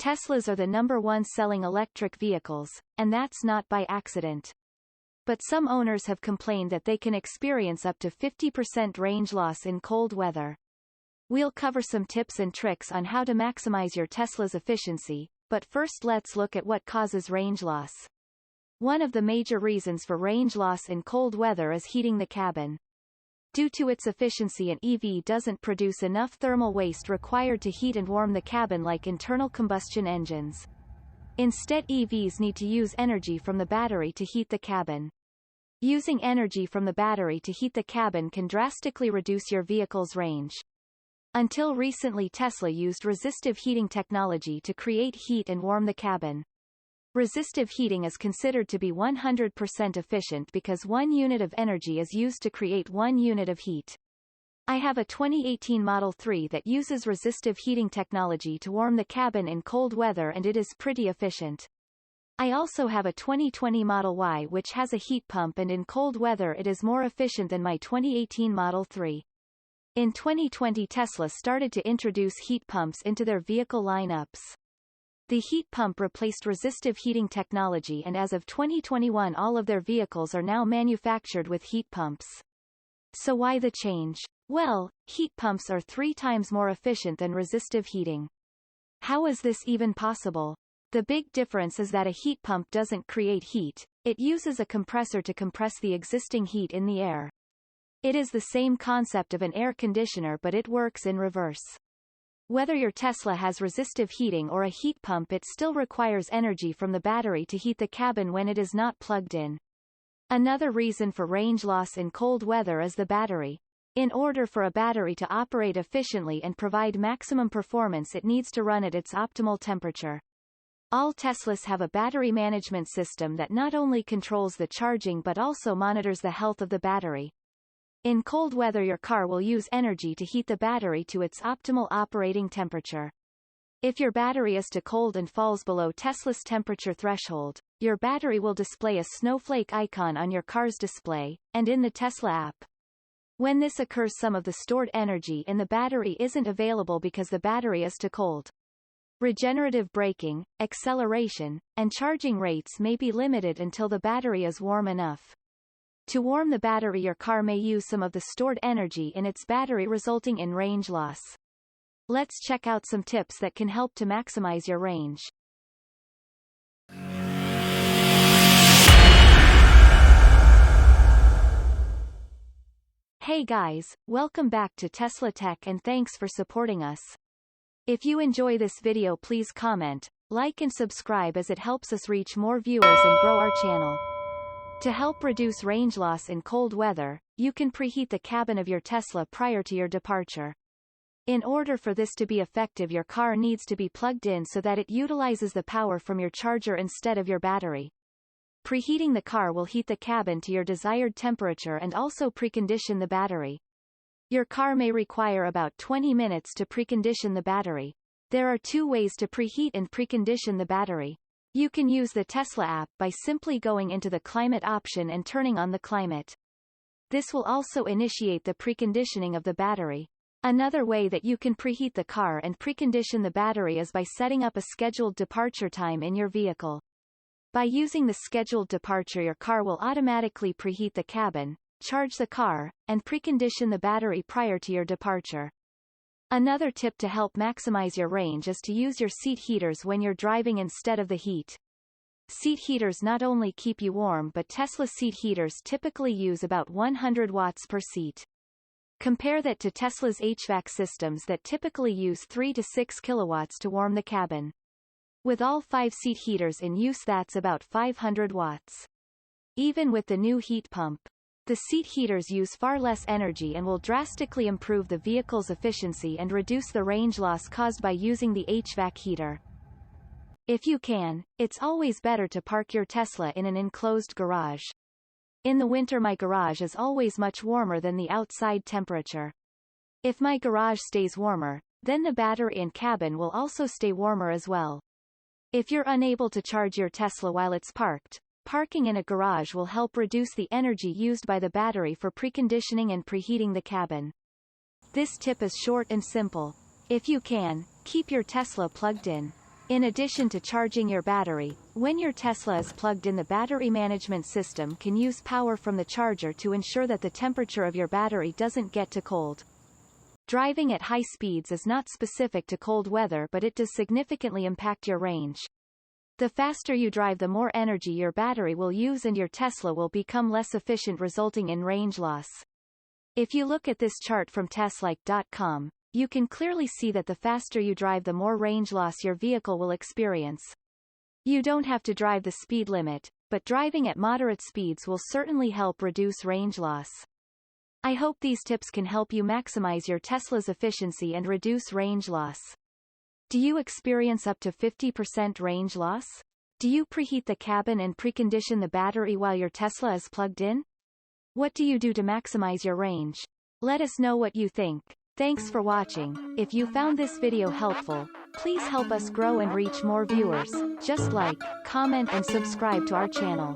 Teslas are the #1 selling electric vehicles, and that's not by accident. But some owners have complained that they can experience up to 50% range loss in cold weather. We'll cover some tips and tricks on how to maximize your Tesla's efficiency, but first let's look at what causes range loss. One of the major reasons for range loss in cold weather is heating the cabin. Due to its efficiency, an EV doesn't produce enough thermal waste required to heat and warm the cabin like internal combustion engines. Instead, EVs need to use energy from the battery to heat the cabin. Using energy from the battery to heat the cabin can drastically reduce your vehicle's range. Until recently, Tesla used resistive heating technology to create heat and warm the cabin. Resistive heating is considered to be 100% efficient because 1 unit of energy is used to create 1 unit of heat. I have a 2018 Model 3 that uses resistive heating technology to warm the cabin in cold weather, and it is pretty efficient. I also have a 2020 Model Y which has a heat pump, and in cold weather it is more efficient than my 2018 Model 3. In 2020, Tesla started to introduce heat pumps into their vehicle lineups. The heat pump replaced resistive heating technology, and as of 2021 all of their vehicles are now manufactured with heat pumps. So why the change? Well, heat pumps are 3 times more efficient than resistive heating. How is this even possible? The big difference is that a heat pump doesn't create heat, it uses a compressor to compress the existing heat in the air. It is the same concept of an air conditioner, but it works in reverse. Whether your Tesla has resistive heating or a heat pump, it still requires energy from the battery to heat the cabin when it is not plugged in. Another reason for range loss in cold weather is the battery. In order for a battery to operate efficiently and provide maximum performance, it needs to run at its optimal temperature. All Teslas have a battery management system that not only controls the charging but also monitors the health of the battery. In cold weather, your car will use energy to heat the battery to its optimal operating temperature. If your battery is too cold and falls below Tesla's temperature threshold, your battery will display a snowflake icon on your car's display, and in the Tesla app. When this occurs, some of the stored energy in the battery isn't available because the battery is too cold. Regenerative braking, acceleration, and charging rates may be limited until the battery is warm enough. To warm the battery, your car may use some of the stored energy in its battery, resulting in range loss. Let's check out some tips that can help to maximize your range. Hey guys, welcome back to Tesla Tech and thanks for supporting us. If you enjoy this video, please comment, like and subscribe as it helps us reach more viewers and grow our channel. To help reduce range loss in cold weather, you can preheat the cabin of your Tesla prior to your departure. In order for this to be effective, your car needs to be plugged in so that it utilizes the power from your charger instead of your battery. Preheating the car will heat the cabin to your desired temperature and also precondition the battery. Your car may require about 20 minutes to precondition the battery. There are 2 ways to preheat and precondition the battery. You can use the Tesla app by simply going into the climate option and turning on the climate. This will also initiate the preconditioning of the battery. Another way that you can preheat the car and precondition the battery is by setting up a scheduled departure time in your vehicle. By using the scheduled departure, your car will automatically preheat the cabin, charge the car, and precondition the battery prior to your departure. Another tip to help maximize your range is to use your seat heaters when you're driving instead of the heat. Seat heaters not only keep you warm, but Tesla seat heaters typically use about 100 watts per seat. Compare that to Tesla's HVAC systems that typically use 3 to 6 kilowatts to warm the cabin. With all 5 seat heaters in use, that's about 500 watts. Even with the new heat pump, the seat heaters use far less energy and will drastically improve the vehicle's efficiency and reduce the range loss caused by using the HVAC heater. If you can, it's always better to park your Tesla in an enclosed garage. In the winter, my garage is always much warmer than the outside temperature. If my garage stays warmer, then the battery and cabin will also stay warmer as well. If you're unable to charge your Tesla while it's parked, parking in a garage will help reduce the energy used by the battery for preconditioning and preheating the cabin. This tip is short and simple. If you can, keep your Tesla plugged in. In addition to charging your battery, when your Tesla is plugged in, the battery management system can use power from the charger to ensure that the temperature of your battery doesn't get too cold. Driving at high speeds is not specific to cold weather, but it does significantly impact your range. The faster you drive, the more energy your battery will use and your Tesla will become less efficient, resulting in range loss. If you look at this chart from Tesla.com, you can clearly see that the faster you drive, the more range loss your vehicle will experience. You don't have to drive the speed limit, but driving at moderate speeds will certainly help reduce range loss. I hope these tips can help you maximize your Tesla's efficiency and reduce range loss. Do you experience up to 50% range loss? Do you preheat the cabin and precondition the battery while your Tesla is plugged in? What do you do to maximize your range? Let us know what you think. Thanks for watching. If you found this video helpful, please help us grow and reach more viewers. Just like, comment and subscribe to our channel.